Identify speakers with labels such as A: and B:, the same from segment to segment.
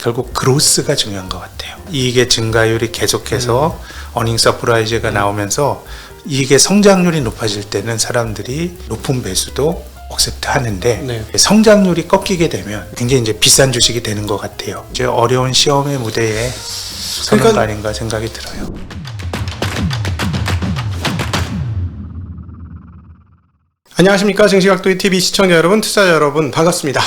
A: 결국 그로스가 중요한 것 같아요. 이익의 증가율이 계속해서 어닝 서프라이즈가 나오면서 이익의 성장률이 높아질 때는 사람들이 높은 배수도 억셉트 하는데
B: 네.
A: 성장률이 꺾이게 되면 굉장히 이제 비싼 주식이 되는 것 같아요. 이제 어려운 시험의 무대에 서는 거 아닌가 생각이 들어요.
B: 안녕하십니까. 증시각도의 TV 시청자 여러분, 투자자 여러분 반갑습니다.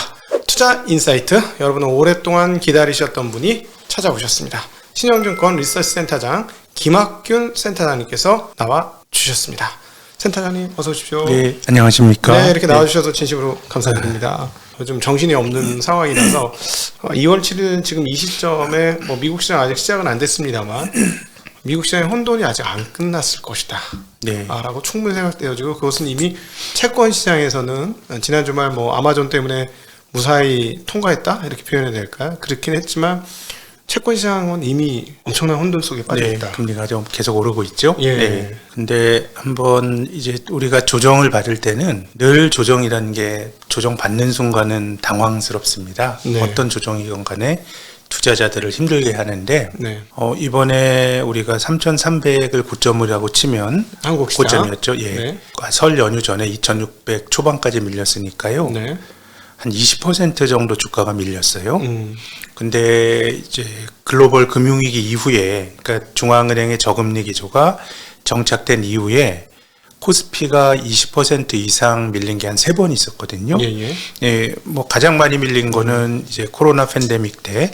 B: 투자 인사이트, 여러분은 오랫동안 기다리셨던 분이 찾아오셨습니다. 신영증권 리서치 센터장 김학균 센터장님께서 나와 주셨습니다. 센터장님 어서 오십시오.
A: 네, 안녕하십니까.
B: 네, 이렇게 나와주셔서 진심으로 감사드립니다. 요즘 정신이 없는 상황이라서 2월 7일 지금 이 시점에 미국 시장 아직 시작은 안 됐습니다만 미국 시장의 혼돈이 아직 안 끝났을 것이다.
A: 네.
B: 라고 충분히 생각되어지고, 그것은 이미 채권 시장에서는 지난 주말 아마존 때문에 무사히 통과했다 이렇게 표현해야 될까요? 그렇긴 했지만 채권 시장은 이미 엄청난 혼돈 속에 빠져 있다.
A: 네, 금리가 좀 계속 오르고 있죠.
B: 예.
A: 네. 근데 한번 이제 우리가 조정을 받을 때는 늘 조정이라는 게 조정 받는 순간은 당황스럽습니다.
B: 네.
A: 어떤 조정이건 간에 투자자들을 힘들게 하는데
B: 네.
A: 이번에 우리가 3,300을 고점이라고 치면
B: 한국 시장
A: 고점이었죠. 예.
B: 네.
A: 설 연휴 전에 2,600 초반까지 밀렸으니까요.
B: 네.
A: 한 20% 정도 주가가 밀렸어요. 근데 이제 글로벌 금융위기 이후에, 그러니까 중앙은행의 저금리 기조가 정착된 이후에 코스피가 20% 이상 밀린 게 한 3번 있었거든요.
B: 예.
A: 예, 가장 많이 밀린 거는 이제 코로나 팬데믹 때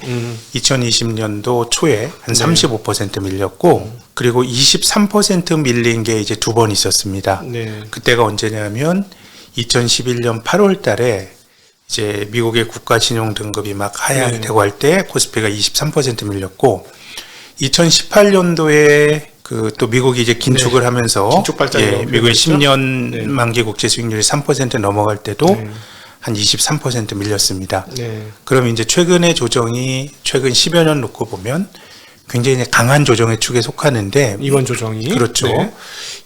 A: 2020년도 초에 한 35% 밀렸고, 그리고 23% 밀린 게 이제 2번 있었습니다.
B: 네.
A: 그때가 언제냐면 2011년 8월 달에 이제 미국의 국가 신용 등급이 막 하향이 되고 할 때 코스피가 23% 밀렸고, 2018년도에 또 미국이 이제 긴축을 하면서
B: 긴축 발작이라고
A: 미국의
B: 표현했죠?
A: 10년 만기 국채 수익률이 3% 넘어갈 때도 한 23% 밀렸습니다.
B: 네.
A: 그럼 이제 최근의 조정이 최근 10여 년 놓고 보면 굉장히 강한 조정의 축에 속하는데,
B: 이번 조정이
A: 그렇죠.
B: 네.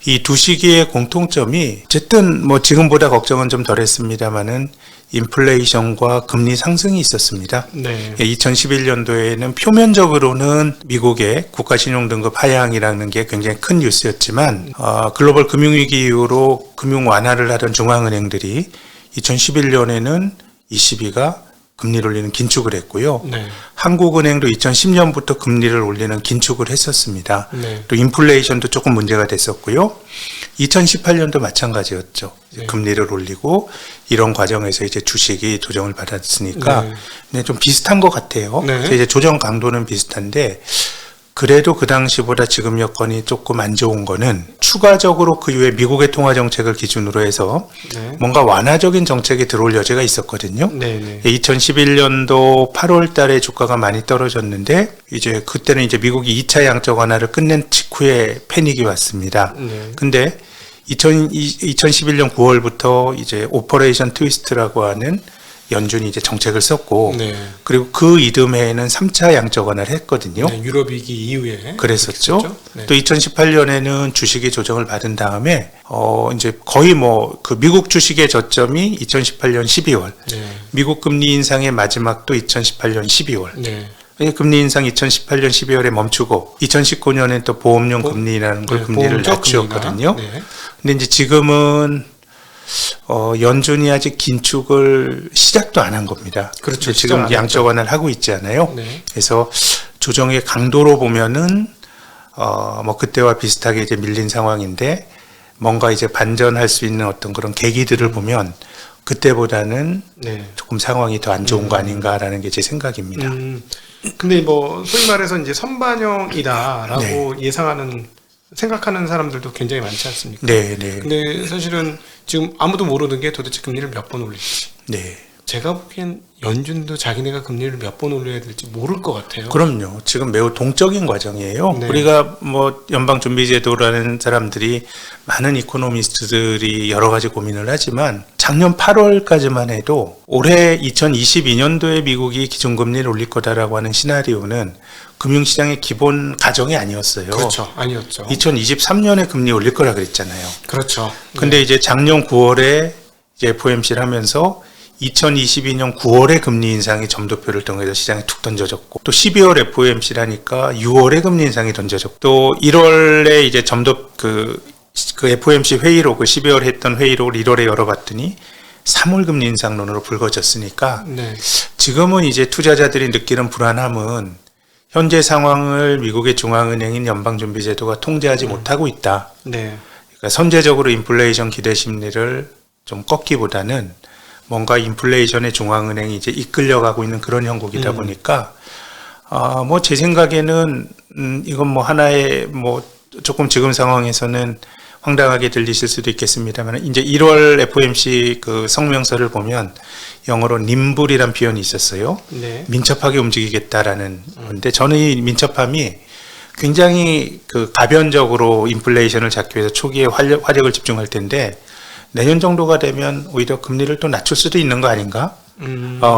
A: 이 두 시기의 공통점이 어쨌든 지금보다 걱정은 좀 덜했습니다만은 인플레이션과 금리 상승이 있었습니다.
B: 네.
A: 2011년도에는 표면적으로는 미국의 국가신용등급 하향이라는 게 굉장히 큰 뉴스였지만 글로벌 금융위기 이후로 금융 완화를 하던 중앙은행들이 2011년에는 ECB가 금리를 올리는 긴축을 했고요.
B: 네.
A: 한국은행도 2010년부터 금리를 올리는 긴축을 했었습니다.
B: 네.
A: 또 인플레이션도 조금 문제가 됐었고요. 2018년도 마찬가지였죠.
B: 네.
A: 금리를 올리고 이런 과정에서 이제 주식이 조정을 받았으니까
B: 네.
A: 네, 좀 비슷한 것 같아요.
B: 네.
A: 그래서 이제 조정 강도는 비슷한데, 그래도 그 당시보다 지금 여건이 조금 안 좋은 거는 추가적으로 그 이후에 미국의 통화 정책을 기준으로 해서
B: 네.
A: 뭔가 완화적인 정책이 들어올 여지가 있었거든요.
B: 네.
A: 2011년도 8월 달에 주가가 많이 떨어졌는데, 이제 그때는 이제 미국이 2차 양적 완화를 끝낸 직후에 패닉이 왔습니다.
B: 네.
A: 근데 2011년 9월부터 이제 오퍼레이션 트위스트라고 하는 연준이 이제 정책을 썼고,
B: 네.
A: 그리고 그 이듬해에는 3차 양적 완화를 했거든요.
B: 네. 유럽 위기 이후에
A: 그랬었죠.
B: 네.
A: 또 2018년에는 주식이 조정을 받은 다음에 이제 거의 그 미국 주식의 저점이 2018년 12월,
B: 네.
A: 미국 금리 인상의 마지막도 2018년 12월.
B: 네.
A: 금리 인상 2018년 12월에 멈추고 2019년에 또 보험용 금리라는 걸 금리를
B: 보험적
A: 낮추었거든요.
B: 금리가. 네.
A: 근데 이제 지금은 연준이 아직 긴축을 시작도 안 한 겁니다.
B: 그렇죠.
A: 지금
B: 시작 안
A: 양적 완화를 하고 있지 않아요.
B: 네.
A: 그래서 조정의 강도로 보면은 그때와 비슷하게 이제 밀린 상황인데, 뭔가 이제 반전할 수 있는 어떤 그런 계기들을 보면 그때보다는
B: 네.
A: 조금 상황이 더 안 좋은 거 아닌가라는 게 제 생각입니다.
B: 근데 소위 말해서 이제 선반영이다라고 생각하는 사람들도 굉장히 많지 않습니까?
A: 네.
B: 근데 사실은 지금 아무도 모르는 게 도대체 금리를 몇 번 올릴지.
A: 네.
B: 제가 보기엔 연준도 자기네가 금리를 몇 번 올려야 될지 모를 것 같아요.
A: 그럼요. 지금 매우 동적인 과정이에요.
B: 네.
A: 우리가 연방준비제도라는 사람들이, 많은 이코노미스트들이 여러 가지 고민을 하지만 작년 8월까지만 해도 올해 2022년도에 미국이 기준금리를 올릴 거다라고 하는 시나리오는 금융시장의 기본 가정이 아니었어요.
B: 그렇죠. 아니었죠.
A: 2023년에 금리 올릴 거라 그랬잖아요.
B: 그렇죠.
A: 근데 이제 작년 9월에 이제 FOMC를 하면서 2022년 9월에 금리 인상이 점도표를 통해서 시장에 툭 던져졌고, 또 12월 FOMC라니까 6월에 금리 인상이 던져졌고, 또 1월에 이제 그 FOMC 회의록, 그 12월 했던 회의록을 1월에 열어봤더니 3월 금리 인상론으로 불거졌으니까,
B: 네.
A: 지금은 이제 투자자들이 느끼는 불안함은 현재 상황을 미국의 중앙은행인 연방준비제도가 통제하지 못하고 있다.
B: 네.
A: 그러니까 선제적으로 인플레이션 기대 심리를 좀 꺾기보다는 뭔가 인플레이션의 중앙은행이 이제 이끌려가고 있는 그런 형국이다 보니까, 뭐 제 생각에는 이건 뭐 하나의 뭐 조금 지금 상황에서는 황당하게 들리실 수도 있겠습니다만, 이제 1월 FOMC 그 성명서를 보면 영어로 nimbule이란 표현이 있었어요.
B: 네.
A: 민첩하게 움직이겠다라는 건데, 저는 이 민첩함이 굉장히 그 가변적으로 인플레이션을 잡기 위해서 초기에 화력을 집중할 텐데, 내년 정도가 되면 오히려 금리를 또 낮출 수도 있는 거 아닌가?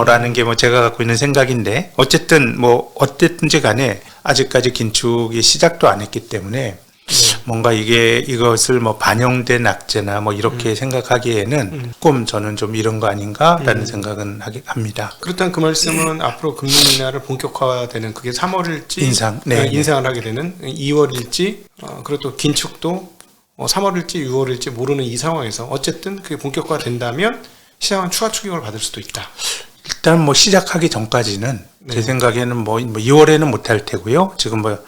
A: 라는 게 뭐 제가 갖고 있는 생각인데, 어쨌든 뭐 어쨌든지 간에 아직까지 긴축이 시작도 안 했기 때문에 뭔가 이것을 뭐 반영된 악재나 뭐 이렇게 생각하기에는 조금 저는 좀 이런 거 아닌가라는 생각은 합니다.
B: 그렇다면 그 말씀은 앞으로 금리 인하를 본격화되는 그게 3월일지 인상을 하게 되는 2월일지 그리고 또 긴축도 3월일지 6월일지 모르는 이 상황에서 어쨌든 그게 본격화된다면 시장은 추가 충격을 받을 수도 있다.
A: 일단 뭐 시작하기 전까지는 제 생각에는 뭐 2월에는 못할 테고요. 지금 뭐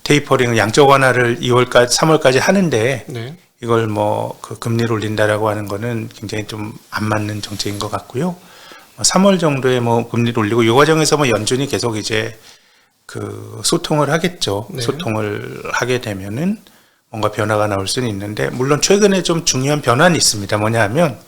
A: 테이퍼링 양적 완화를 3월까지 하는데 이걸 뭐 그 금리를 올린다라고 하는 거는 굉장히 좀 안 맞는 정책인 것 같고요. 3월 정도에 뭐 금리를 올리고 이 과정에서 뭐 연준이 계속 이제 그 소통을 하겠죠. 소통을 하게 되면은 뭔가 변화가 나올 수는 있는데, 물론 최근에 좀 중요한 변화는 있습니다. 뭐냐 하면,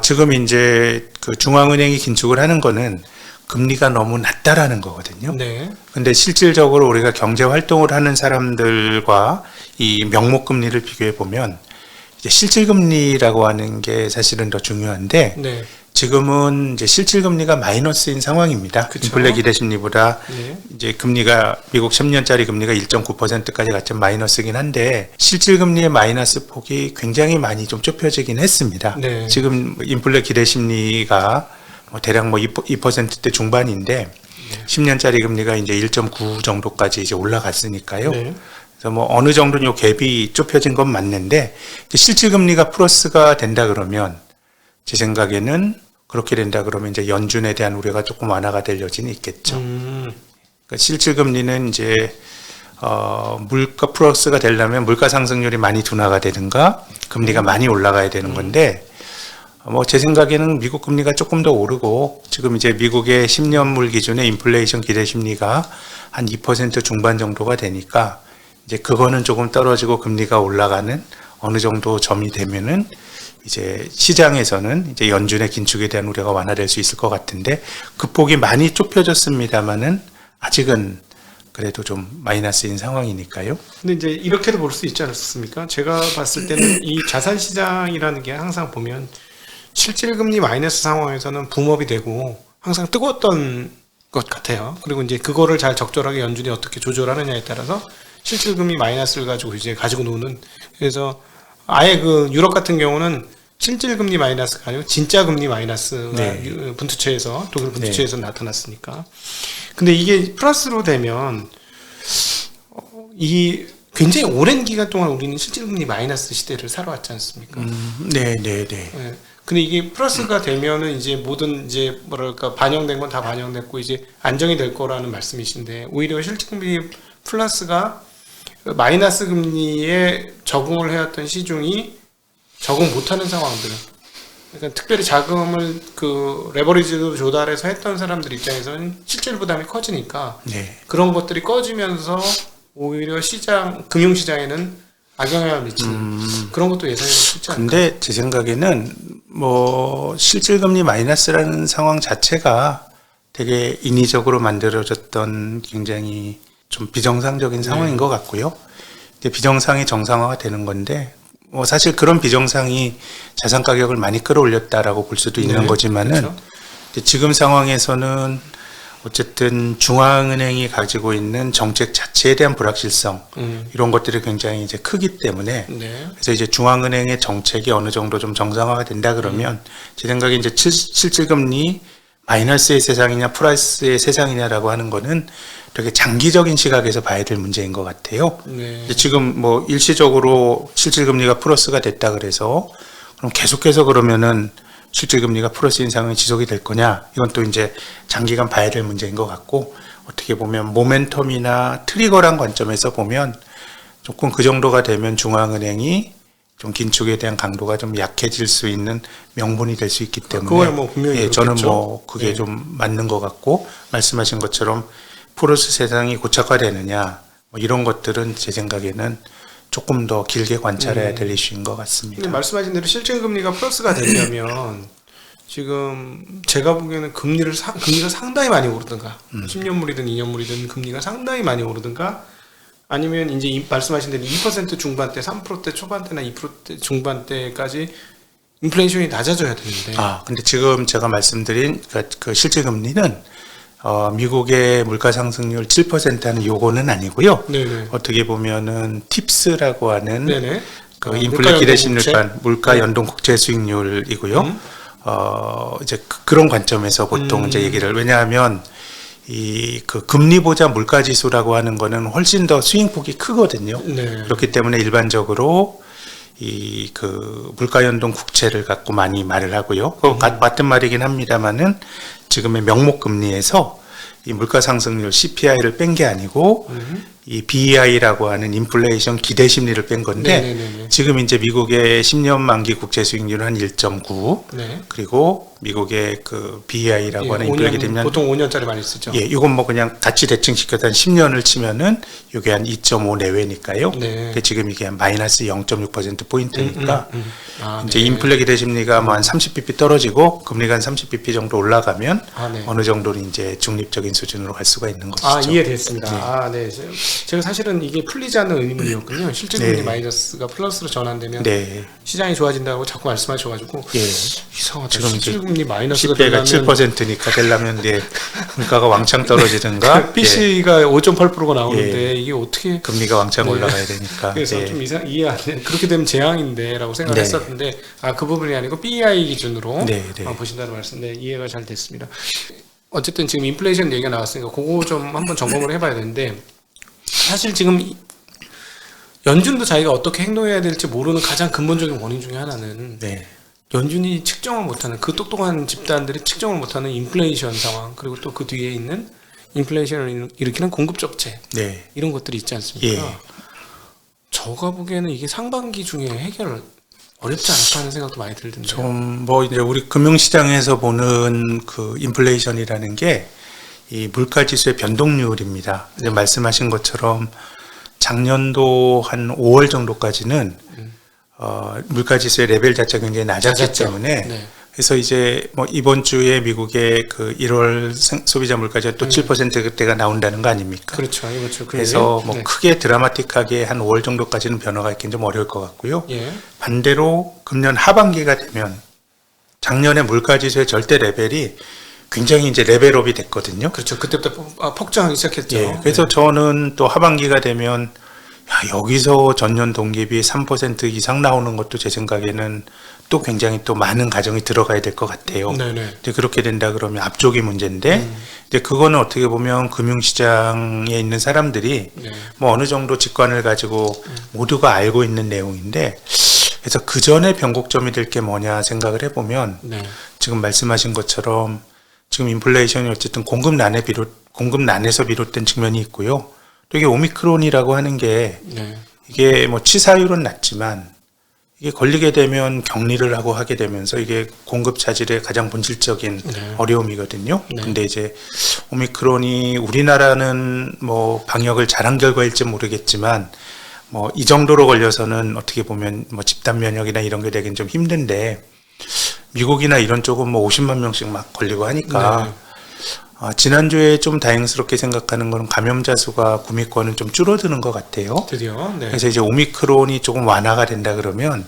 A: 지금 이제 그 중앙은행이 긴축을 하는 거는 금리가 너무 낮다라는 거거든요. 네. 근데 실질적으로 우리가 경제 활동을 하는 사람들과 이 명목 금리를 비교해 보면, 이제 실질 금리라고 하는 게 사실은 더 중요한데, 지금은 이제 실질 금리가 마이너스인 상황입니다. 인플레 기대 심리보다 이제 금리가 미국 10년짜리 금리가 1.9%까지 갔지만 마이너스긴 한데, 실질 금리의 마이너스 폭이 굉장히 많이 좀 좁혀지긴 했습니다. 지금 인플레 기대 심리가 대략 뭐 2%대 중반인데 10년짜리 금리가 이제 1.9 정도까지 이제 올라갔으니까요. 그래서 뭐 어느 정도는 요 갭이 좁혀진 건 맞는데, 실질 금리가 플러스가 된다 그러면 제 생각에는 그렇게 된다 그러면 이제 연준에 대한 우려가 조금 완화가 될 여지는 있겠죠. 그러니까 실질 금리는 이제 물가 플러스가 되려면 물가 상승률이 많이 둔화가 되든가 금리가 많이 올라가야 되는 건데, 뭐 제 생각에는 미국 금리가 조금 더 오르고, 지금 이제 미국의 10년물 기준의 인플레이션 기대 심리가 한 2% 중반 정도가 되니까 이제 그거는 조금 떨어지고 금리가 올라가는 어느 정도 점이 되면은 이제 시장에서는 이제 연준의 긴축에 대한 우려가 완화될 수 있을 것 같은데, 그 폭이 많이 좁혀졌습니다만은 아직은 그래도 좀 마이너스인 상황이니까요.
B: 근데 이제 이렇게도 볼 수 있지 않습니까? 제가 봤을 때는 이 자산 시장이라는 게 항상 보면 실질 금리 마이너스 상황에서는 붐업이 되고 항상 뜨거웠던 것 같아요. 그리고 이제 그거를 잘 적절하게 연준이 어떻게 조절하느냐에 따라서 실질 금리 마이너스를 가지고 노는, 그래서 아예 그 유럽 같은 경우는 실질 금리 마이너스가 아니고 진짜 금리 마이너스가 분투체에서, 독일 분투체에서 나타났으니까. 근데 이게 플러스로 되면 이 굉장히 오랜 기간 동안 우리는 실질 금리 마이너스 시대를 살아왔지 않습니까?
A: 네.
B: 근데 이게 플러스가 되면은 이제 모든 이제 뭐랄까 반영된 건 다 반영됐고 이제 안정이 될 거라는 말씀이신데, 오히려 실질 금리 플러스가 마이너스 금리에 적응을 해왔던 시중이 적응 못하는 상황들, 그러니까 특별히 자금을 그 레버리지로 조달해서 했던 사람들 입장에서는 실질 부담이 커지니까 그런 것들이 꺼지면서 오히려 금융시장에는 악영향을 미치는 그런 것도 예상이 될 수 있지 않을까?
A: 근데 제 생각에는 뭐 실질금리 마이너스라는 상황 자체가 되게 인위적으로 만들어졌던 굉장히 좀 비정상적인 상황인 것 같고요. 이제 비정상이 정상화가 되는 건데, 뭐 사실 그런 비정상이 자산 가격을 많이 끌어올렸다라고 볼 수도 있는 거지만은, 지금 상황에서는 어쨌든 중앙은행이 가지고 있는 정책 자체에 대한 불확실성 이런 것들이 굉장히 이제 크기 때문에
B: 네.
A: 그래서 이제 중앙은행의 정책이 어느 정도 좀 정상화가 된다 그러면 제 생각에 이제 실질금리 마이너스의 세상이냐 플러스의 세상이냐라고 하는 거는 되게 장기적인 시각에서 봐야 될 문제인 것 같아요.
B: 네.
A: 근데 지금 뭐 일시적으로 실질금리가 플러스가 됐다 그래서 그럼 계속해서 그러면은 실질금리가 플러스 인상이 지속이 될 거냐? 이건 또 이제 장기간 봐야 될 문제인 것 같고 어떻게 보면 모멘텀이나 트리거란 관점에서 보면 조금 그 정도가 되면 중앙은행이 좀 긴축에 대한 강도가 좀 약해질 수 있는 명분이 될 수 있기 때문에
B: 그거야 뭐 분명히
A: 예, 저는
B: 그렇겠죠.
A: 뭐 그게
B: 예.
A: 좀 맞는 것 같고 말씀하신 것처럼 플러스 세상이 고착화되느냐 뭐 이런 것들은 제 생각에는 조금 더 길게 관찰해야 될 이슈인 것 같습니다.
B: 근데 말씀하신 대로 실질금리가 플러스가 되려면 지금 제가 보기에는 금리가 상당히 많이 오르든가 10년물이든 2년물이든 금리가 상당히 많이 오르든가 아니면 이제 말씀하신 대로 2% 중반대, 3%대 초반대나 2%대 중반대까지 인플레이션이 낮아져야 되는데
A: 근데 지금 제가 말씀드린 그 실질금리는 미국의 물가 상승률 7%는 요거는 아니고요.
B: 네네.
A: 어떻게 보면은 팁스라고 하는
B: 네네.
A: 그
B: 물가
A: 인플레
B: 연동
A: 기대심률반
B: 국채?
A: 물가 연동 국채 수익률이고요. 이제 그런 관점에서 보통 이제 얘기를 왜냐하면 이 그 금리 보자 물가 지수라고 하는 거는 훨씬 더 스윙폭이 크거든요.
B: 네.
A: 그렇기 때문에 일반적으로 이 그 물가 연동 국채를 갖고 많이 말을 하고요. 같은 말이긴 합니다만은 지금의 명목 금리에서 이 물가 상승률 CPI를 뺀 게 아니고 이 BEI라고 하는 인플레이션 기대 심리를 뺀 건데
B: 네네네네.
A: 지금 이제 미국의 10년 만기 국채 수익률은 한 1.9
B: 네.
A: 그리고 미국의 그 BEI라고
B: 예,
A: 하는 인플레
B: 5년,
A: 기대 심리
B: 보통 5년짜리 많이 쓰죠.
A: 예, 이건 뭐 그냥 같이 대칭시켜서 한 10년을 치면은 이게 한 2.5 내외니까요.
B: 네.
A: 그 지금 이게 한 마이너스 0.6% 포인트니까
B: 아,
A: 이제
B: 네.
A: 인플레 기대 심리가 뭐 한 30bp 떨어지고 금리가 한 30bp 정도 올라가면
B: 아, 네.
A: 어느 정도는 이제 중립적인 수준으로 갈 수가 있는 것이죠.
B: 이해됐습니다. 네. 제가 사실은 이게 풀리지 않는 의문이었군요. 실질금리
A: 네.
B: 마이너스가 플러스로 전환되면
A: 네.
B: 시장이 좋아진다고 자꾸 말씀하셔가지고
A: 예.
B: 이상하다.
A: 지금 이제
B: 실질금리 마이너스가
A: CPI가
B: 되려면
A: 7%니까 되려면 이제 물가가 왕창 떨어지든가
B: PC가 5.8%가 나오는데 이게 어떻게
A: 예, 금리가 왕창
B: 네.
A: 올라가야 되니까.
B: 그래서
A: 예.
B: 좀 이해 안 돼. 그렇게 되면 재앙인데라고 생각을
A: 네.
B: 했었는데 그 부분이 아니고 BEI 기준으로
A: 네, 네.
B: 보신다는 말씀인데 이해가 잘 됐습니다. 어쨌든 지금 인플레이션 얘기가 나왔으니까 그거 좀 한번 점검을 해봐야 되는데 사실 지금 연준도 자기가 어떻게 행동해야 될지 모르는 가장 근본적인 원인 중에 하나는
A: 네.
B: 연준이 측정을 못하는 그 똑똑한 집단들이 측정을 못하는 인플레이션 상황 그리고 또 그 뒤에 있는 인플레이션을 일으키는 공급 적체
A: 네.
B: 이런 것들이 있지 않습니까?
A: 예.
B: 저가 보기에는 이게 상반기 중에 해결 어렵지 않을까 하는 생각도 많이 들던데요.
A: 좀 뭐 이제 우리 금융시장에서 보는 그 인플레이션이라는 게 이 물가 지수의 변동률입니다. 이제 말씀하신 것처럼 작년도 한 5월 정도까지는 물가 지수의 레벨 자체가 굉장히 낮았기
B: 낮았죠.
A: 때문에
B: 네.
A: 그래서 이제 뭐 이번 주에 미국의 그 1월 소비자 물가지가 또 7%대가 나온다는 거 아닙니까?
B: 그렇죠. 이거죠.
A: 그래서 뭐
B: 네.
A: 크게 드라마틱하게 한 5월 정도까지는 변화가 있긴 좀 어려울 것 같고요.
B: 예.
A: 반대로 금년 하반기가 되면 작년에 물가 지수의 절대 레벨이 굉장히 이제 레벨업이 됐거든요.
B: 그렇죠. 그때부터 폭증하기 시작했죠.
A: 예, 그래서 저는 또 하반기가 되면 여기서 전년 동기비 3% 이상 나오는 것도 제 생각에는 또 굉장히 또 많은 가정이 들어가야 될 것 같아요.
B: 네네.
A: 이제 그렇게 된다 그러면 앞쪽이 문제인데 이제 그거는 어떻게 보면 금융시장에 있는 사람들이
B: 네.
A: 뭐 어느 정도 직관을 가지고 모두가 알고 있는 내용인데 그래서 그 전에 변곡점이 될 게 뭐냐 생각을 해보면
B: 네.
A: 지금 말씀하신 것처럼 지금 인플레이션이 어쨌든 공급난에서 비롯된 측면이 있고요. 또 이게 오미크론이라고 하는 게
B: 네.
A: 이게 뭐 치사율은 낮지만 이게 걸리게 되면 격리를 하고 하게 되면서 이게 공급 차질의 가장 본질적인
B: 네.
A: 어려움이거든요.
B: 네.
A: 근데 이제 오미크론이 우리나라는 뭐 방역을 잘한 결과일지 모르겠지만 뭐 이 정도로 걸려서는 어떻게 보면 뭐 집단 면역이나 이런 게 되긴 좀 힘든데 미국이나 이런 쪽은 뭐 50만 명씩 막 걸리고 하니까 지난주에 좀 다행스럽게 생각하는 건 감염자 수가 구미권은 좀 줄어드는 것 같아요.
B: 드디어. 네.
A: 그래서 이제 오미크론이 조금 완화가 된다 그러면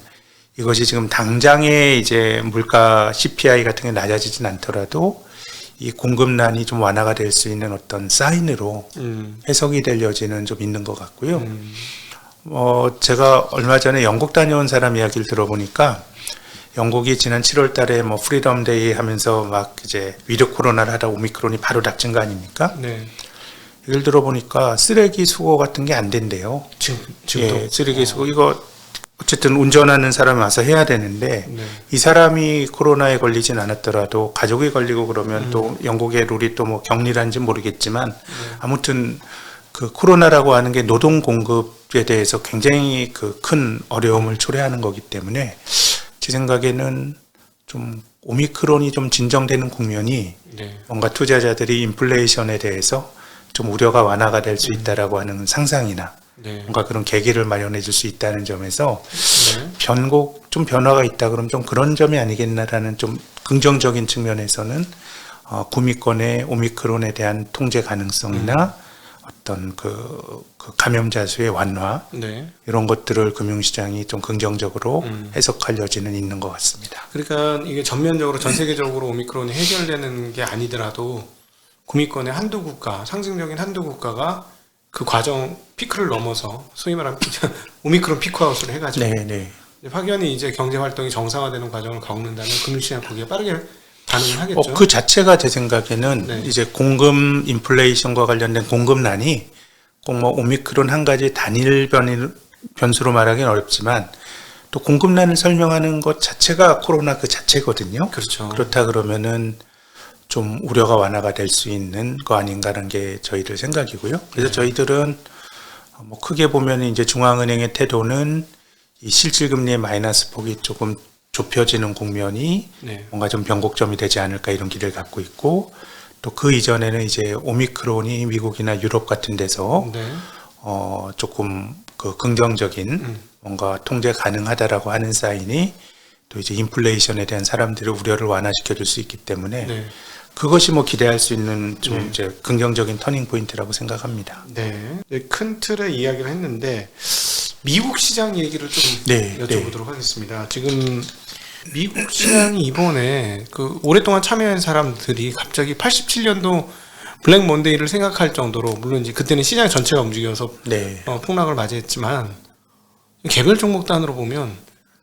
A: 이것이 지금 당장의 이제 물가 CPI 같은 게 낮아지진 않더라도 이 공급난이 좀 완화가 될 수 있는 어떤 사인으로 해석이 될 여지는 좀 있는 것 같고요. 제가 얼마 전에 영국 다녀온 사람 이야기를 들어보니까 영국이 지난 7월 달에 뭐 프리덤 데이 하면서 막 이제 위드 코로나를 하다 오미크론이 바로 닥친 거 아닙니까?
B: 네.
A: 예를 들어보니까 쓰레기 수거 같은 게 안 된대요.
B: 지금도?
A: 예, 쓰레기 수거 이거 어쨌든 운전하는 사람이 와서 해야 되는데
B: 네.
A: 이 사람이 코로나에 걸리진 않았더라도 가족이 걸리고 그러면 또 영국의 룰이 또 뭐 격리란지 모르겠지만 아무튼 그 코로나라고 하는 게 노동 공급에 대해서 굉장히 그 큰 어려움을 초래하는 거기 때문에 제 생각에는 좀 오미크론이 좀 진정되는 국면이
B: 네.
A: 뭔가 투자자들이 인플레이션에 대해서 좀 우려가 완화가 될 수 있다라고 하는 상상이나
B: 네.
A: 뭔가 그런 계기를 마련해 줄 수 있다는 점에서
B: 네.
A: 좀 변화가 있다 그러면 좀 그런 점이 아니겠나라는 좀 긍정적인 측면에서는 구미권의 오미크론에 대한 통제 가능성이나 어떤 그 감염자 수의 완화
B: 네.
A: 이런 것들을 금융시장이 좀 긍정적으로 해석할 여지는 있는 것 같습니다.
B: 그러니까 이게 전면적으로 전 세계적으로 오미크론이 해결되는 게 아니더라도 구미권의 한두 국가, 상징적인 한두 국가가 그 과정 피크를 넘어서 소위 말하면 오미크론 피크아웃을 해가지고
A: 네.
B: 확연히 이제 경제 활동이 정상화되는 과정을 겪는다면 금융시장 거기에 빠르게 반응을 하겠죠.
A: 그 자체가 제 생각에는
B: 네.
A: 이제 공급 인플레이션과 관련된 공급난이 꼭 뭐 오미크론 한 가지 단일 변수로 말하기는 어렵지만 또 공급난을 설명하는 것 자체가 코로나 그 자체거든요.
B: 그렇죠.
A: 그렇다 그러면은 좀 우려가 완화가 될 수 있는 거 아닌가라는 게 저희들 생각이고요. 그래서 저희들은 뭐 크게 보면 이제 중앙은행의 태도는 이 실질금리의 마이너스 폭이 조금 좁혀지는 국면이
B: 네.
A: 뭔가 좀 변곡점이 되지 않을까 이런 기대를 갖고 있고 또 그 이전에는 이제 오미크론이 미국이나 유럽 같은 데서
B: 네.
A: 조금 그 긍정적인 뭔가 통제 가능하다라고 하는 사인이 또 이제 인플레이션에 대한 사람들의 우려를 완화시켜 줄 수 있기 때문에
B: 네.
A: 그것이 뭐 기대할 수 있는 좀 이제 긍정적인 터닝 포인트라고 생각합니다.
B: 네. 큰 틀의 이야기를 했는데 미국 시장 얘기를 좀
A: 네,
B: 여쭤보도록 하겠습니다. 지금 미국 시장이 이번에 그 오랫동안 참여한 사람들이 갑자기 87년도 블랙 먼데이를 생각할 정도로 물론 이제 그때는 시장 전체가 움직여서
A: 네.
B: 폭락을 맞이했지만 개별 종목 단으로 보면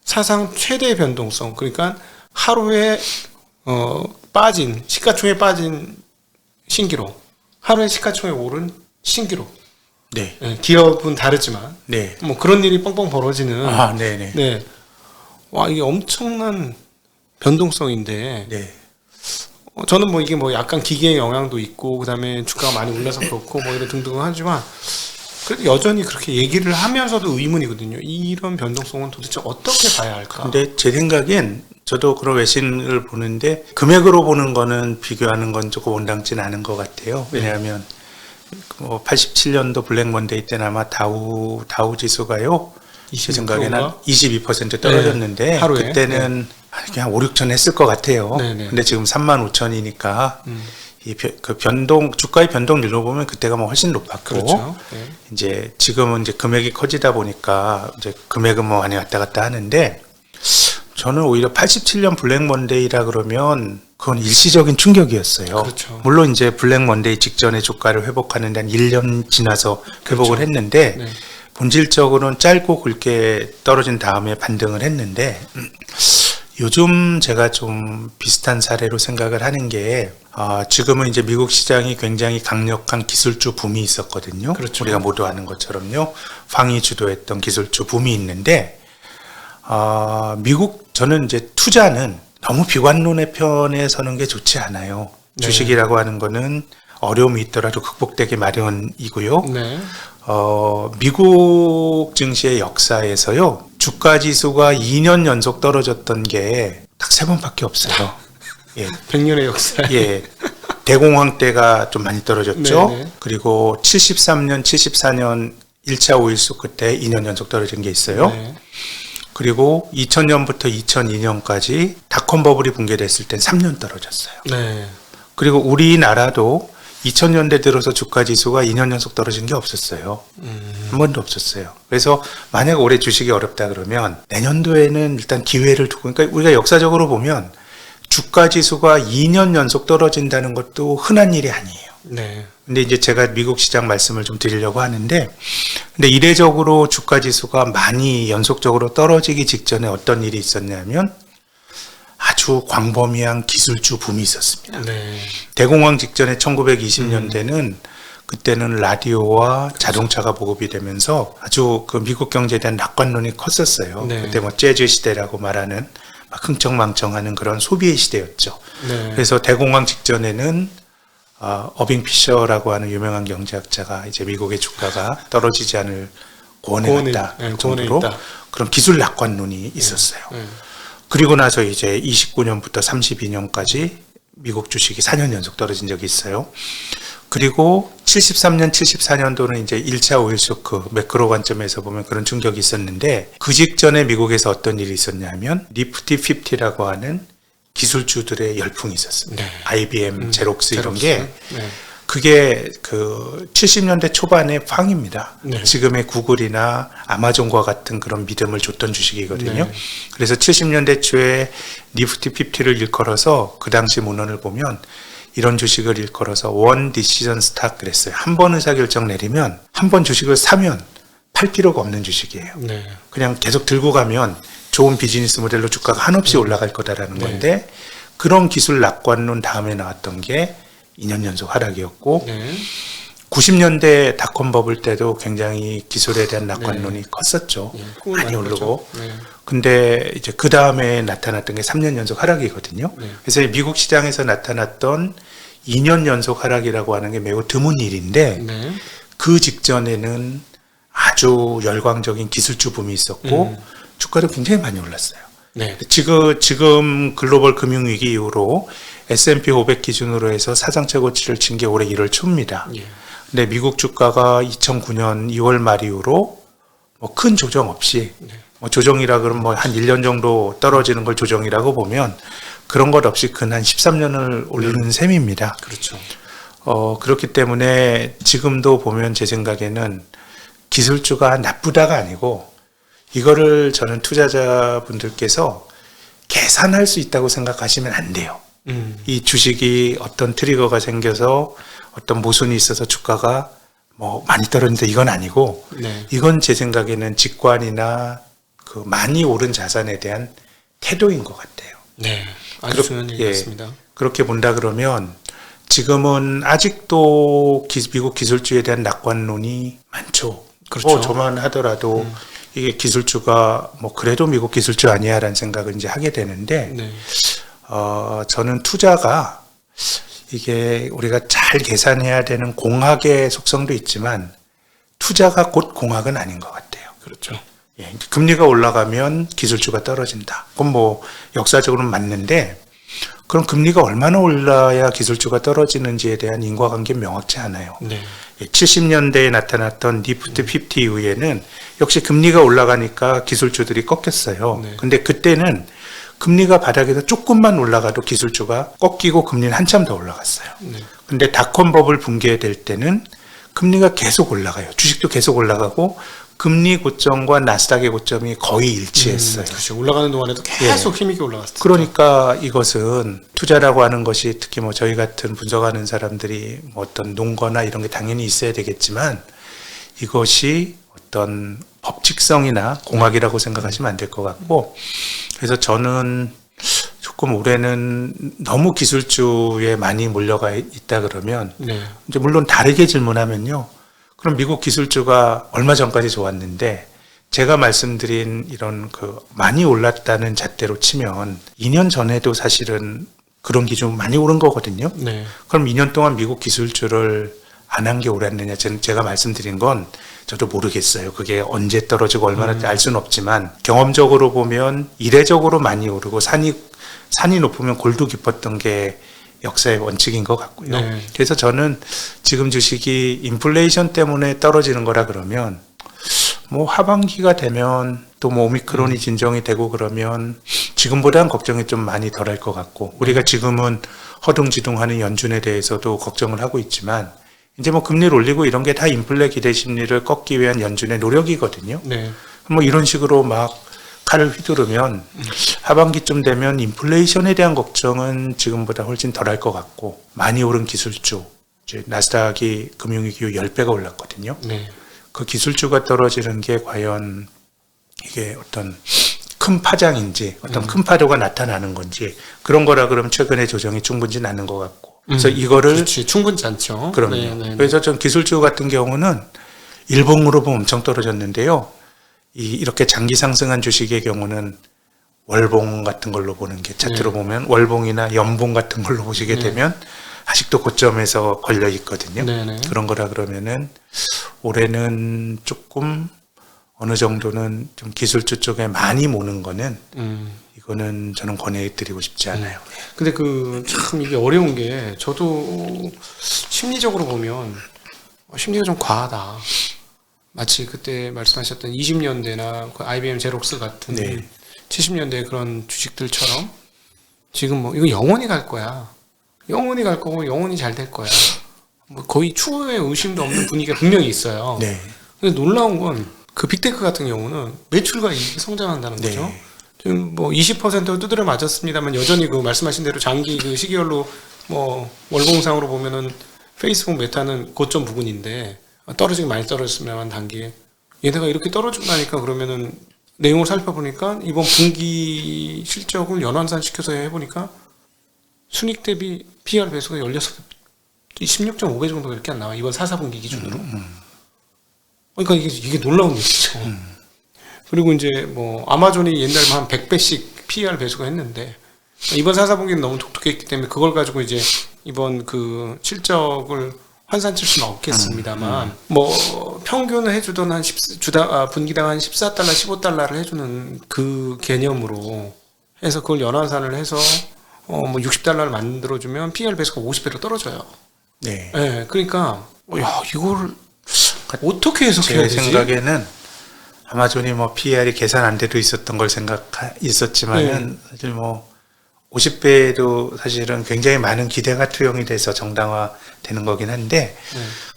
B: 사상 최대의 변동성 그러니까 하루에 빠진 시가총액 빠진 신기록 하루에 시가총액 오른 신기록
A: 네.
B: 네, 기업은 다르지만
A: 네.
B: 뭐 그런 일이 뻥뻥 벌어지는
A: 네네.
B: 네. 와 이게 엄청난 변동성인데
A: 네.
B: 저는 뭐 이게 뭐 약간 기계의 영향도 있고 그다음에 주가가 많이 올라서 그렇고 뭐 이런 등등은 하지만 그래도 여전히 그렇게 얘기를 하면서도 의문이거든요. 이런 변동성은 도대체 어떻게 봐야 할까?
A: 근데 제 생각엔 저도 그런 외신을 보는데 금액으로 보는 거는 비교하는 건 조금 온당치는 않은 것 같아요. 왜냐하면 87년도 블랙 먼데이 때는 아마 다우 지수가요. 제 생각에는 한 22% 떨어졌는데
B: 네, 하루에?
A: 그때는 그냥 5, 6천 했을 것 같아요.
B: 네네.
A: 근데 지금 35,000이니까 그 변동 주가의 변동률로 보면 그때가 뭐 훨씬 높았고
B: 그렇죠. 네.
A: 이제 지금은 이제 금액이 커지다 보니까 이제 금액은 뭐 많이 왔다 갔다 하는데 저는 오히려 87년 블랙 먼데이라 그러면 그건 일시적인 충격이었어요.
B: 그렇죠.
A: 물론 이제 블랙 먼데이 직전에 주가를 회복하는데 한 1년 지나서 회복을
B: 그렇죠.
A: 했는데
B: 네.
A: 본질적으로는 짧고 굵게 떨어진 다음에 반등을 했는데 요즘 제가 좀 비슷한 사례로 생각을 하는 게 지금은 이제 미국 시장이 굉장히 강력한 기술주 붐이 있었거든요.
B: 그렇죠.
A: 우리가 모두 아는 것처럼요. 황이 주도했던 기술주 붐이 있는데 미국 저는 이제 투자는 너무 비관론의 편에 서는 게 좋지 않아요.
B: 네.
A: 주식이라고 하는 거는 어려움이 있더라도 극복되기 마련이고요.
B: 네.
A: 미국 증시의 역사에서요, 주가 지수가 2년 연속 떨어졌던 게 딱 3번밖에 없어요. 예.
B: 100년의 역사.
A: 예. 대공황 때가 좀 많이 떨어졌죠.
B: 네네.
A: 그리고 73년, 74년 1차 오일수 그때 2년 연속 떨어진 게 있어요.
B: 네.
A: 그리고 2000년부터 2002년까지 닷컴 버블이 붕괴됐을 땐 3년 떨어졌어요.
B: 네.
A: 그리고 우리나라도 2000년대 들어서 주가 지수가 2년 연속 떨어진 게 없었어요. 한 번도 없었어요. 그래서 만약 올해 주식이 어렵다 그러면 내년도에는 일단 기회를 두고, 그러니까 우리가 역사적으로 보면 주가 지수가 2년 연속 떨어진다는 것도 흔한 일이 아니에요.
B: 네.
A: 근데 이제 제가 미국 시장 말씀을 좀 드리려고 하는데, 근데 이례적으로 주가 지수가 많이 연속적으로 떨어지기 직전에 어떤 일이 있었냐면 아주 광범위한 기술주 붐이 있었습니다.
B: 네.
A: 대공황 직전에 1920년대는 그때는 라디오와 자동차가 보급이 되면서 아주 그 미국 경제에 대한 낙관론이 컸었어요.
B: 네.
A: 그때 뭐 재즈 시대라고 말하는 막 흥청망청하는 그런 소비의 시대였죠.
B: 네.
A: 그래서 대공황 직전에는 어빙 피셔라고 하는 유명한 경제학자가 이제 미국의 주가가 떨어지지 않을 고언해 갔다 정도로 그런 기술 낙관론이 있었어요. 그리고 나서 이제 29년부터 32년까지 미국 주식이 4년 연속 떨어진 적이 있어요. 그리고 73년, 74년도는 이제 1차 오일 쇼크, 매크로 관점에서 보면 그런 충격이 있었는데 그 직전에 미국에서 어떤 일이 있었냐면 니프티 50라고 하는 기술주들의 열풍이 있었습니다. 네. IBM, 제록스 이런 게 그게 그 70년대 초반의 팡입니다. 네. 지금의 구글이나 아마존과 같은 그런 믿음을 줬던 주식이거든요. 네. 그래서 70년대 초에 니프티 50를 일컬어서 그 당시 문헌을 보면 이런 주식을 일컬어서 원 디시전 스탁 그랬어요. 한 번 의사결정 내리면 한 번 주식을 사면 팔 필요가 없는 주식이에요. 네. 그냥 계속 들고 가면 좋은 비즈니스 모델로 주가가 한없이 올라갈 거다라는 건데 그런 기술 낙관론 다음에 나왔던 게 2년 연속 하락이었고 90년대 닷컴 버블 때도 굉장히 기술에 대한 낙관론이 컸었죠. 많이 오르고. 근데 이제 그 다음에 나타났던 게 3년 연속 하락이거든요. 그래서 미국 시장에서 나타났던 2년 연속 하락이라고 하는 게 매우 드문 일인데 그 직전에는 아주 열광적인 기술주 붐이 있었고 주가도 굉장히 많이 올랐어요. 네. 지금 글로벌 금융위기 이후로 S&P 500 기준으로 해서 사상 최고치를 친 게 올해 1월 초입니다. 예. 근데 미국 주가가 2009년 2월 말 이후로 뭐 큰 조정 없이 뭐 조정이라 그러면 뭐 한 1년 정도 떨어지는 걸 조정이라고 보면 그런 것 없이 근 한 13년을 올리는 셈입니다. 그렇죠. 그렇기 때문에 지금도 보면 제 생각에는 기술주가 나쁘다가 아니고 이거를 저는 투자자분들께서 계산할 수 있다고 생각하시면 안 돼요. 이 주식이 어떤 트리거가 생겨서 어떤 모순이 있어서 주가가 뭐 많이 떨어진다 이건 아니고 이건 제 생각에는 직관이나 그 많이 오른 자산에 대한 태도인 것 같아요. 네,
B: 아주 중요한 얘기였습니다.
A: 그렇게 본다 그러면 지금은 아직도 미국 기술주에 대한 낙관론이 많죠. 그렇죠. 저만 하더라도 이게 기술주가 뭐 그래도 미국 기술주 아니야라는 생각을 이제 하게 되는데 저는 투자가 이게 우리가 잘 계산해야 되는 공학의 속성도 있지만 투자가 곧 공학은 아닌 것 같아요. 그렇죠. 예, 금리가 올라가면 기술주가 떨어진다. 그건 뭐 역사적으로는 맞는데 그럼 금리가 얼마나 올라야 기술주가 떨어지는지에 대한 인과관계는 명확치 않아요. 네. 70년대에 나타났던 니프티 50 이후에는 역시 금리가 올라가니까 기술주들이 꺾였어요. 네. 근데 그때는 금리가 바닥에서 조금만 올라가도 기술주가 꺾이고 금리는 한참 더 올라갔어요. 네. 근데 닷컴 버블 붕괴될 때는 금리가 계속 올라가요. 주식도 계속 올라가고 금리 고점과 나스닥의 고점이 거의 일치했어요.
B: 그렇죠. 올라가는 동안에도 계속 힘있게 올라갔어요.
A: 그러니까 이것은 투자라고 하는 것이 특히 뭐 저희 같은 분석하는 사람들이 뭐 어떤 논거나 이런 게 당연히 있어야 되겠지만 이것이 어떤 법칙성이나 공학이라고 생각하시면 안 될 것 같고 그래서 저는 조금 올해는 너무 기술주에 많이 몰려가 있다 그러면 이제 물론 다르게 질문하면요. 그럼 미국 기술주가 얼마 전까지 좋았는데 제가 말씀드린 이런 그 많이 올랐다는 잣대로 치면 2년 전에도 사실은 그런 기준 많이 오른 거거든요. 네. 그럼 2년 동안 미국 기술주를 안 한 게 옳았느냐? 제가 말씀드린 건 저도 모르겠어요. 그게 언제 떨어지고 얼마나 알 수는 없지만 경험적으로 보면 이례적으로 많이 오르고 산이 높으면 골도 깊었던 게 역사의 원칙인 것 같고요. 네. 그래서 저는 지금 주식이 인플레이션 때문에 떨어지는 거라 그러면 뭐 하반기가 되면 또 뭐 오미크론이 진정이 되고 그러면 지금보다는 걱정이 좀 많이 덜할 것 같고 우리가 지금은 허둥지둥하는 연준에 대해서도 걱정을 하고 있지만 이제 뭐 금리를 올리고 이런 게 다 인플레 기대 심리를 꺾기 위한 연준의 노력이거든요. 네. 뭐 이런 식으로 막 칼을 휘두르면 하반기쯤 되면 인플레이션에 대한 걱정은 지금보다 훨씬 덜할 것 같고 많이 오른 기술주, 이제 나스닥이 금융위기 후 10배가 올랐거든요.
B: 네.
A: 그 기술주가 떨어지는 게 과연 이게 어떤 큰 파장인지 어떤 큰 파도가 나타나는 건지 그런 거라 그러면 최근에 조정이 충분치 않은 것 같고 그래서 이거를
B: 그렇지, 충분치 않죠.
A: 그럼요.
B: 네, 네, 네.
A: 그래서 전 기술주 같은 경우는 일봉으로 보면 엄청 떨어졌는데요. 이렇게 장기 상승한 주식의 경우는 월봉 같은 걸로 보는 게 차트로 보면 월봉이나 연봉 같은 걸로 보시게 되면 아직도 고점에서 걸려 있거든요.
B: 네, 네.
A: 그런 거라 그러면은 올해는 조금 어느 정도는 좀 기술주 쪽에 많이 모는 거는 이거는 저는 권해드리고 싶지 않아요.
B: 근데 참 이게 어려운 게 저도 심리적으로 보면 심리가 좀 과하다. 마치 그때 말씀하셨던 20년대나 그 IBM 제록스 같은
A: 네.
B: 70년대 그런 주식들처럼 지금 뭐 이거 영원히 갈 거야. 영원히 갈 거고 영원히 잘 될 거야. 뭐 거의 추후에 의심도 없는 분위기가 분명히 있어요.
A: 네.
B: 근데 놀라운 건 그 빅테크 같은 경우는 매출과 이익이 성장한다는 거죠.
A: 네.
B: 지금 뭐 20% 두드려 맞았습니다만 여전히 그 말씀하신 대로 장기 그 시기열로 뭐 월봉상으로 보면은 페이스북 메타는 고점 부근인데 떨어지긴 많이 떨어졌으면 단기에 얘네가 이렇게 떨어진다니까 그러면은 내용을 살펴보니까 이번 분기 실적을 연환산 시켜서 해보니까 순익 대비 PR 배수가 16.5배 정도가 이렇게 안 나와 이번 4분기 기준으로. 그러니까 이게 놀라운 얘기죠. 그리고 이제 뭐 아마존이 옛날에 한 100배씩 PR 배수가 했는데 이번 4분기는 너무 독특했기 때문에 그걸 가지고 이제 이번 그 실적을 환산칠 수는 없겠습니다만 뭐 평균을 해주던 한 분기당 한 14달러, 15달러를 해주는 그 개념으로 해서 그걸 연환산을 해서 뭐 60달러를 만들어주면 PR 배수가 50배로 떨어져요.
A: 네.
B: 네, 그러니까 야 이걸 어떻게 해석해야
A: 제
B: 되지?
A: 생각에는 아마존이 뭐 PR이 계산 안 돼도 있었던 걸 있었지만은 사실 뭐 50배도 사실은 굉장히 많은 기대가 투영이 돼서 정당화되는 거긴 한데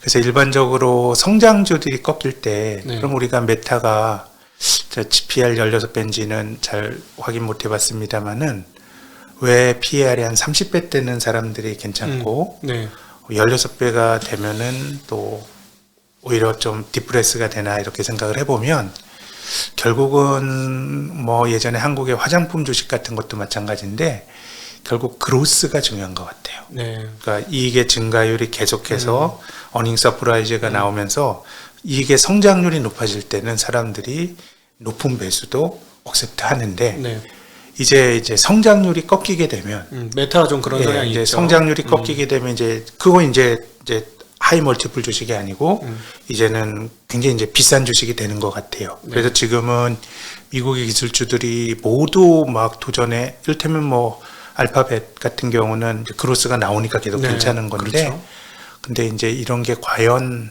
A: 그래서 일반적으로 성장주들이 꺾일 때 그럼 우리가 메타가 PR 16배인지는 잘 확인 못 해봤습니다만은 왜 PR이 한 30배 되는 사람들이 괜찮고 16배가 되면은 또 오히려 좀 디프레스가 되나 이렇게 생각을 해보면 결국은 뭐 예전에 한국의 화장품 주식 같은 것도 마찬가지인데 결국 그로스가 중요한 것 같아요. 그러니까 이익의 증가율이 계속해서 어닝 서프라이즈가 나오면서 이익의 성장률이 높아질 때는 사람들이 높은 배수도 억셉트 하는데 이제 성장률이 꺾이게 되면
B: 메타가 좀 그런 성향이
A: 이제
B: 있죠.
A: 성장률이 꺾이게 되면 그거 이제 하이 멀티플 주식이 아니고 이제는 굉장히 이제 비싼 주식이 되는 것 같아요. 그래서 지금은 미국의 기술주들이 모두 막 도전해 이를테면 뭐 알파벳 같은 경우는 이제 그로스가 나오니까 계속 괜찮은 건데
B: 그렇죠.
A: 근데 이제 이런 게 과연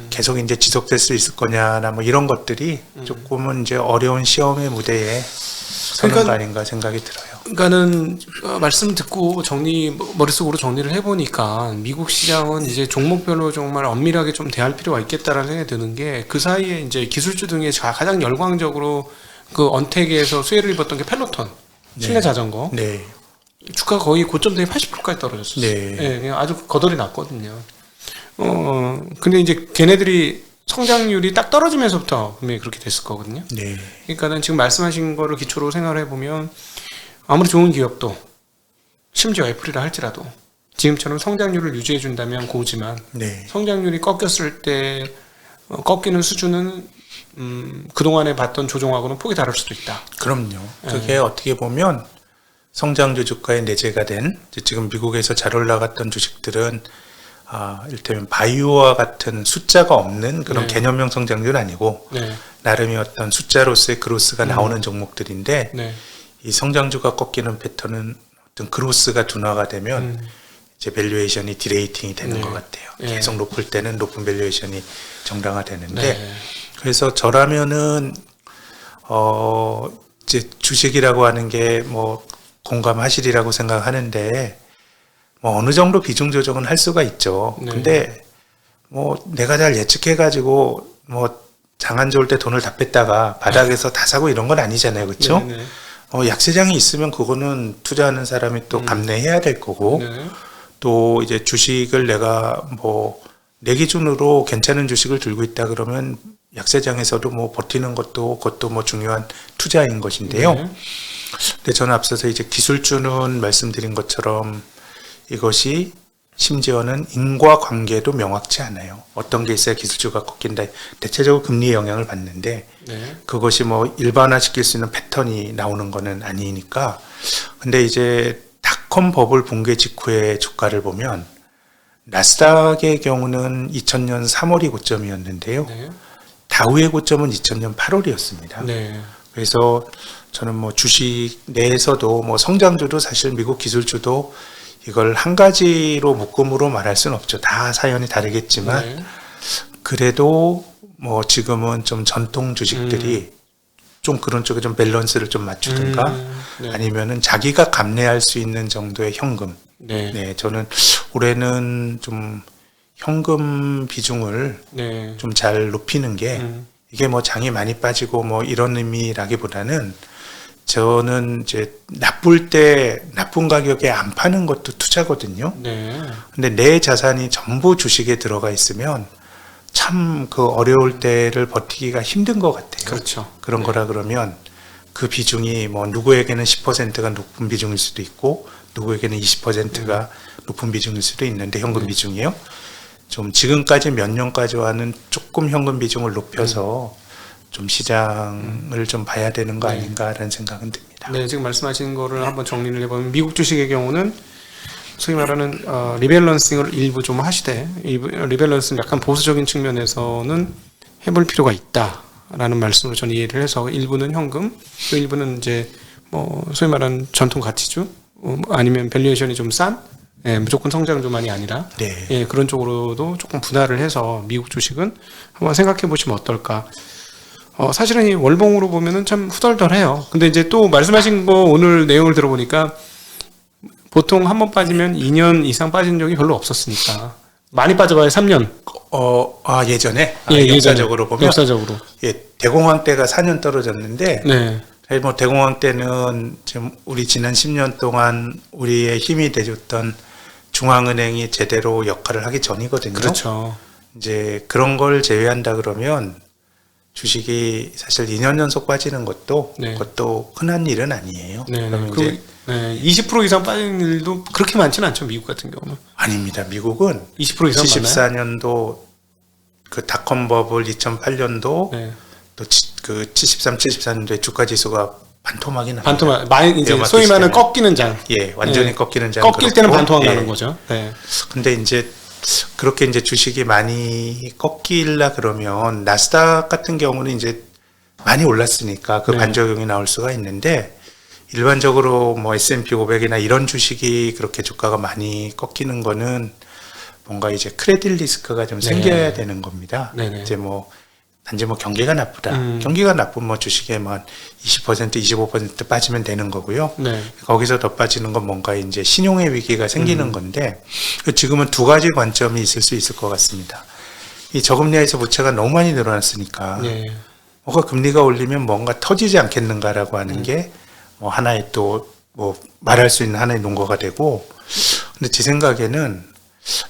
A: 계속 이제 지속될 수 있을 거냐나 뭐 이런 것들이 조금은 이제 어려운 시험의 무대에 서는 거 아닌가 생각이 들어요.
B: 그러니까는 말씀 듣고 머릿속으로 정리를 해보니까 미국 시장은 이제 종목별로 정말 엄밀하게 좀 대할 필요가 있겠다라는 생각이 드는 게 그 사이에 이제 기술주 등에 가장 열광적으로 그 언택에서 수혜를 입었던 게 펠로톤 실내 자전거 주가가 거의 고점대에 80%까지 떨어졌어요. 그냥 아주 거덜이 났거든요. 근데 이제 걔네들이 성장률이 딱 떨어지면서부터 분명히 그렇게 됐을 거거든요. 그러니까는 지금 말씀하신 거를 기초로 생각을 해보면 아무리 좋은 기업도 심지어 애플이라 할지라도 지금처럼 성장률을 유지해 준다면 고지만 성장률이 꺾였을 때 꺾이는 수준은 그동안에 봤던 조정하고는 폭이 다를 수도 있다.
A: 그럼요. 그게 어떻게 보면 성장주 주가에 내재가 된 지금 미국에서 잘 올라갔던 주식들은 이를테면 바이오와 같은 숫자가 없는 그런 개념형 성장률은 아니고 나름의 어떤 숫자로서의 그로스가 나오는 종목들인데 이 성장주가 꺾이는 패턴은 어떤 그로스가 둔화가 되면 이제 밸류에이션이 디레이팅이 되는 것 같아요. 계속 높을 때는 높은 밸류에이션이 정당화되는데 그래서 저라면은 이제 주식이라고 하는 게 뭐 공감하시리라고 생각하는데 뭐 어느 정도 비중 조정은 할 수가 있죠. 근데 뭐 내가 잘 예측해 가지고 뭐 장 안 좋을 때 돈을 다 뺐다가 바닥에서 다 사고 이런 건 아니잖아요. 그렇죠?
B: 네네.
A: 약세장이 있으면 그거는 투자하는 사람이 또 감내해야 될 거고
B: 네.
A: 또 이제 주식을 내가 뭐 내 기준으로 괜찮은 주식을 들고 있다 그러면 약세장에서도 뭐 버티는 그것도 뭐 중요한 투자인 것인데요.
B: 네.
A: 근데 저는 앞서서 이제 기술주는 말씀드린 것처럼 이것이 심지어는 인과관계도 명확치 않아요. 어떤 게 있어야 기술주가 꺾인다. 대체적으로 금리의 영향을 받는데
B: 네.
A: 그것이 뭐 일반화시킬 수 있는 패턴이 나오는 거는 아니니까. 근데 이제 닷컴 버블 붕괴 직후의 주가를 보면 나스닥의 경우는 2000년 3월이 고점이었는데요.
B: 네.
A: 다우의 고점은 2000년 8월이었습니다.
B: 네.
A: 그래서 저는 뭐 주식 내에서도 뭐 성장주도 사실 미국 기술주도 이걸 한 가지로 묶음으로 말할 수는 없죠. 다 사연이 다르겠지만
B: 네.
A: 그래도 뭐 지금은 좀 전통 주식들이 좀 그런 쪽에 좀 밸런스를 좀 맞추든가
B: 네.
A: 아니면은 자기가 감내할 수 있는 정도의 현금.
B: 네.
A: 네, 저는 올해는 좀 현금 비중을
B: 네.
A: 좀 잘 높이는 게 이게 뭐 장이 많이 빠지고 뭐 이런 의미라기보다는 저는 이제 나쁠 때 나쁜 가격에 안 파는 것도 투자거든요.
B: 네.
A: 근데 내 자산이 전부 주식에 들어가 있으면 참 그 어려울 때를 버티기가 힘든 것 같아요.
B: 그렇죠.
A: 그런 거라 그러면 그 비중이 뭐 누구에게는 10%가 높은 비중일 수도 있고 누구에게는 20%가 높은 비중일 수도 있는데 현금 비중이요. 좀 지금까지 몇 년까지와는 조금 현금 비중을 높여서 좀 시장을 좀 봐야 되는 거 아닌가라는 생각은 듭니다.
B: 네, 지금 말씀하신 거를 한번 정리를 해보면 미국 주식의 경우는 소위 말하는 리밸런싱을 일부 좀 하시되 리밸런스는 약간 보수적인 측면에서는 해볼 필요가 있다라는 말씀으로 저는 이해를 해서 일부는 현금, 또 일부는 이제 뭐 소위 말하는 전통 가치주 아니면 밸류에이션이 좀 싼 무조건 성장주만이 아니라
A: 네.
B: 그런 쪽으로도 조금 분할을 해서 미국 주식은 한번 생각해 보시면 어떨까. 사실은 이 월봉으로 보면은 참 후덜덜해요. 근데 이제 또 말씀하신 거 오늘 내용을 들어보니까 보통 한 번 빠지면 2년 이상 빠진 적이 별로 없었으니까 많이 빠져봐야 3년.
A: 예전에
B: 예전에.
A: 역사적으로 보면
B: 역사적으로.
A: 대공황 때가 4년 떨어졌는데
B: 네.
A: 뭐 대공황 때는 지금 우리 지난 10년 동안 우리의 힘이 돼줬던 중앙은행이 제대로 역할을 하기 전이거든요.
B: 그렇죠.
A: 이제 그런 걸 제외한다 그러면 주식이 사실 2년 연속 빠지는 것도
B: 네.
A: 그것도 흔한 일은 아니에요.
B: 네.
A: 그러면
B: 그
A: 이제
B: 20% 이상 빠진 일도 그렇게 많지는 않죠. 미국 같은 경우는.
A: 아닙니다. 미국은
B: 20% 이상 많나요?
A: 74년도 그 닷컴 버블 2008년도
B: 네.
A: 또 그 73, 74년도에 주가 지수가 반토막이 납니다.
B: 반토막 많이 이제
A: 위험한
B: 소위 말하는
A: 시스템에.
B: 꺾이는 장.
A: 완전히
B: 네.
A: 꺾이는 장.
B: 꺾일 때는
A: 그렇고,
B: 반토막 나는 거죠. 네.
A: 근데 이제 그렇게 이제 주식이 많이 꺾이려 그러면 나스닥 같은 경우는 이제 많이 올랐으니까 그
B: 네.
A: 반작용이 나올 수가 있는데 일반적으로 뭐 S&P 500이나 이런 주식이 그렇게 주가가 많이 꺾이는 거는 뭔가 이제 크레딧 리스크가 좀 생겨야 되는 겁니다.
B: 네네.
A: 이제 뭐 단지 뭐 경기가 나쁘다. 경기가 나쁘면 뭐 주식에 뭐 20%, 25% 빠지면 되는 거고요.
B: 네.
A: 거기서 더 빠지는 건 뭔가 이제 신용의 위기가 생기는 건데 지금은 두 가지 관점이 있을 수 있을 것 같습니다. 이 저금리에서 부채가 너무 많이 늘어났으니까
B: 네.
A: 뭔가 금리가 올리면 뭔가 터지지 않겠는가라고 하는 게 뭐 하나의 또 뭐 말할 수 있는 하나의 논거가 되고 근데 제 생각에는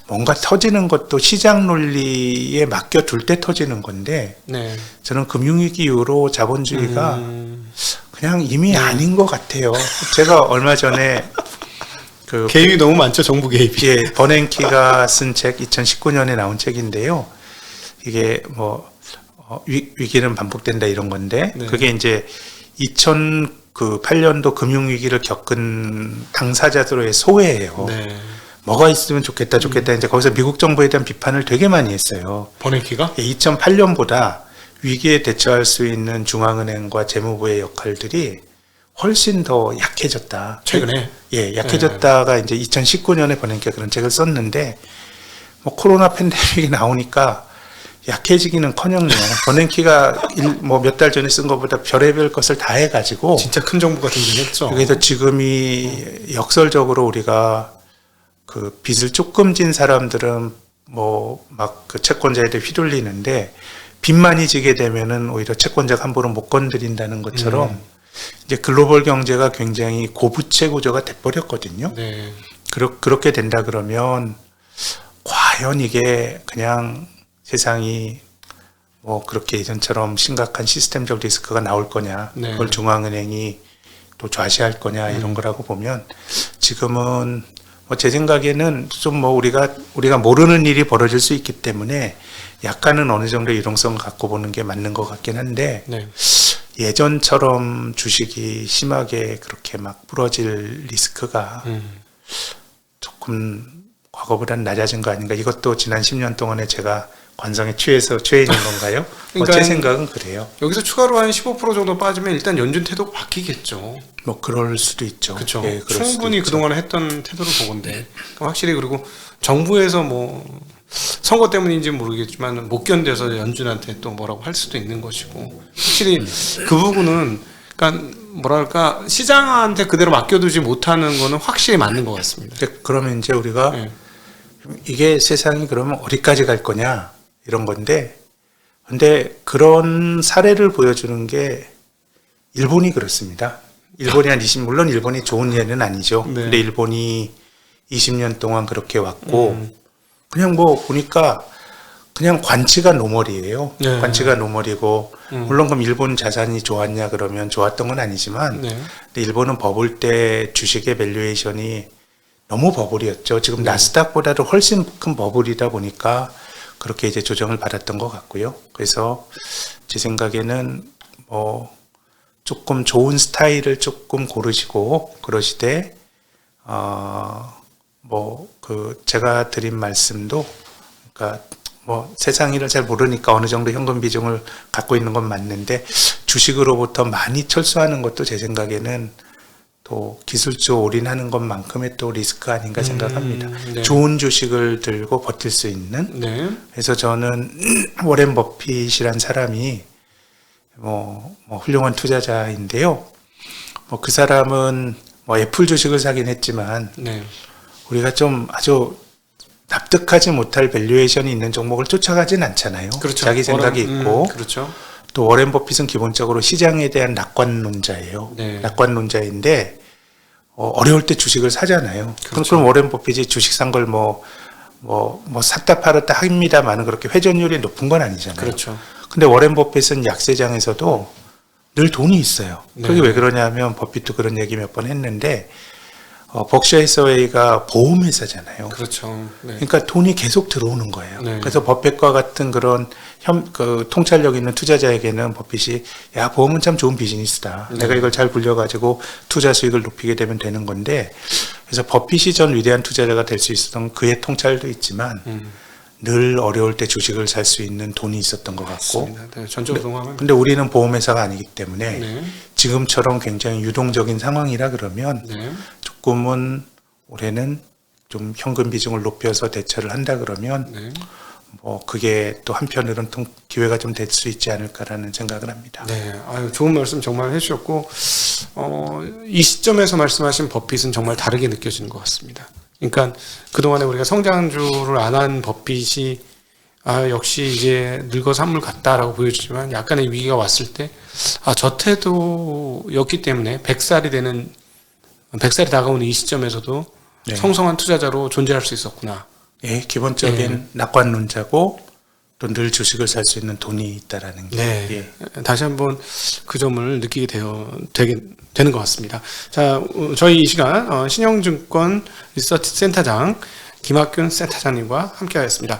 A: 뭔가 터지는 것도 시장 논리에 맡겨둘 때 터지는 건데
B: 네.
A: 저는 금융위기 이후로 자본주의가 그냥 이미 아닌 것 같아요. 제가 얼마 전에 그
B: 개입이 너무 많죠. 정부 개입이.
A: 버냉키가 쓴 책 2019년에 나온 책인데요. 이게 뭐 위기는 반복된다 이런 건데
B: 네.
A: 그게 이제 2008년도 금융위기를 겪은 당사자들의 소회예요.
B: 네.
A: 뭐가 있으면 좋겠다 이제 거기서 미국 정부에 대한 비판을 되게 많이 했어요.
B: 버냉키가?
A: 2008년보다 위기에 대처할 수 있는 중앙은행과 재무부의 역할들이 훨씬 더 약해졌다.
B: 최근에?
A: 약해졌다가 이제 2019년에 버냉키가 그런 책을 썼는데 뭐 코로나 팬데믹이 나오니까 약해지기는커녕요. 버냉키가 뭐 몇 달 전에 쓴 것보다 별의별 것을 다 해가지고
B: 진짜 큰 정부가 등장했죠.
A: 그래서 지금이 역설적으로 우리가 그 빚을 조금 진 사람들은 뭐 막 그 채권자에 대해 휘둘리는데 빚만이 지게 되면은 오히려 채권자가 함부로 못 건드린다는 것처럼 이제 글로벌 경제가 굉장히 고부채 구조가 돼버렸거든요.
B: 네.
A: 그렇게 된다 그러면 과연 이게 그냥 세상이 뭐 그렇게 예전처럼 심각한 시스템적 리스크가 나올 거냐,
B: 네.
A: 그걸 중앙은행이 또 좌시할 거냐 이런 거라고 보면 지금은 뭐 제 생각에는 좀 뭐 우리가 모르는 일이 벌어질 수 있기 때문에 약간은 어느 정도 유동성을 갖고 보는 게 맞는 것 같긴 한데
B: 네.
A: 예전처럼 주식이 심하게 그렇게 막 부러질 리스크가 조금 과거보다는 낮아진 거 아닌가. 이것도 지난 10년 동안에 제가 관성에 취해 있는 건가요?
B: 그러니까
A: 제 생각은 그래요.
B: 여기서 추가로 한 15% 정도 빠지면 일단 연준 태도가 바뀌겠죠.
A: 뭐 그럴 수도 있죠.
B: 그렇죠.
A: 예, 그럴 수도
B: 충분히
A: 있죠.
B: 그동안 했던 태도를 보건데 확실히 그리고 정부에서 뭐 선거 때문인지 모르겠지만 못 견뎌서 연준한테 또 뭐라고 할 수도 있는 것이고 확실히 그 부분은 그러니까 뭐랄까 시장한테 그대로 맡겨두지 못하는 거는 확실히 맞는 것 같습니다.
A: 그러면 이제 우리가
B: 네.
A: 이게 세상이 그러면 어디까지 갈 거냐 이런 건데 근데 그런 사례를 보여주는 게 일본이 그렇습니다. 일본이 물론 일본이 좋은 예는 아니죠.
B: 네.
A: 근데 일본이 20년 동안 그렇게 왔고 그냥 뭐 보니까 그냥 관치가 노멀이에요.
B: 네.
A: 관치가 노멀이고 물론 그럼 일본 자산이 좋았냐 그러면 좋았던 건 아니지만
B: 네.
A: 근데 일본은 버블 때 주식의 밸류에이션이 너무 버블이었죠. 지금 나스닥보다도 훨씬 큰 버블이다 보니까 그렇게 이제 조정을 받았던 것 같고요. 그래서 제 생각에는 뭐 조금 좋은 스타일을 조금 고르시고 그러시되 뭐 그 제가 드린 말씀도 그러니까 뭐 세상 일을 잘 모르니까 어느 정도 현금 비중을 갖고 있는 건 맞는데 주식으로부터 많이 철수하는 것도 제 생각에는 또 기술적 올인하는 것만큼의 또 리스크 아닌가 생각합니다.
B: 네.
A: 좋은 주식을 들고 버틸 수 있는.
B: 네.
A: 그래서 저는 워렌 버핏이란 사람이 뭐 훌륭한 투자자인데요. 뭐 그 사람은 뭐 애플 주식을 사긴 했지만
B: 네.
A: 우리가 좀 아주 납득하지 못할 밸류에이션이 있는 종목을 쫓아가진 않잖아요.
B: 그렇죠.
A: 자기 생각이 있고
B: 그렇죠.
A: 또 워렌 버핏은 기본적으로 시장에 대한 낙관론자예요.
B: 네.
A: 낙관론자인데 어려울 때 주식을 사잖아요.
B: 그렇죠.
A: 그럼 워렌 버핏이 주식 산 걸 뭐 샀다 팔았다 합니다만은 그렇게 회전율이 높은 건 아니잖아요.
B: 그렇죠.
A: 근데 워렌 버핏은 약세장에서도 늘 돈이 있어요.
B: 네.
A: 그게 왜 그러냐면 버핏도 그런 얘기 몇 번 했는데 벅셔 해서웨이가 보험회사잖아요.
B: 그렇죠. 네.
A: 그러니까 돈이 계속 들어오는 거예요.
B: 네.
A: 그래서 버핏과 같은 그런 통찰력 있는 투자자에게는 버핏이 야 보험은 참 좋은 비즈니스다.
B: 네.
A: 내가 이걸 잘 굴려가지고 투자 수익을 높이게 되면 되는 건데 그래서 버핏이 전 위대한 투자자가 될 수 있었던 그의 통찰도 있지만 늘 어려울 때 주식을 살 수 있는 돈이 있었던 것 같고
B: 네. 전적으로 동감합니다.
A: 근데 우리는 보험회사가 아니기 때문에
B: 네.
A: 지금처럼 굉장히 유동적인 상황이라 그러면
B: 네.
A: 조금은 올해는 좀 현금 비중을 높여서 대처를 한다 그러면
B: 네.
A: 뭐 그게 또 한편으로는 기회가 좀 될 수 있지 않을까라는 생각을 합니다.
B: 네, 아유, 좋은 말씀 정말 해주셨고, 이 시점에서 말씀하신 버핏은 정말 다르게 느껴지는 것 같습니다. 그러니까 그동안에 우리가 성장주를 안 한 버핏이 역시 이제 늙어 산물 같다라고 보여주지만 약간의 위기가 왔을 때, 저 태도였기 때문에 100살이 다가오는 이 시점에서도
A: 네.
B: 성성한 투자자로 존재할 수 있었구나.
A: 예, 기본적인
B: 네.
A: 낙관론자고 또 늘 주식을 살 수 있는 돈이 있다라는 게
B: 네.
A: 예.
B: 다시 한번 그 점을 느끼게 되는 것 같습니다. 자, 저희 이 시간 신영증권 리서치 센터장 김학균 센터장님과 함께 하였습니다.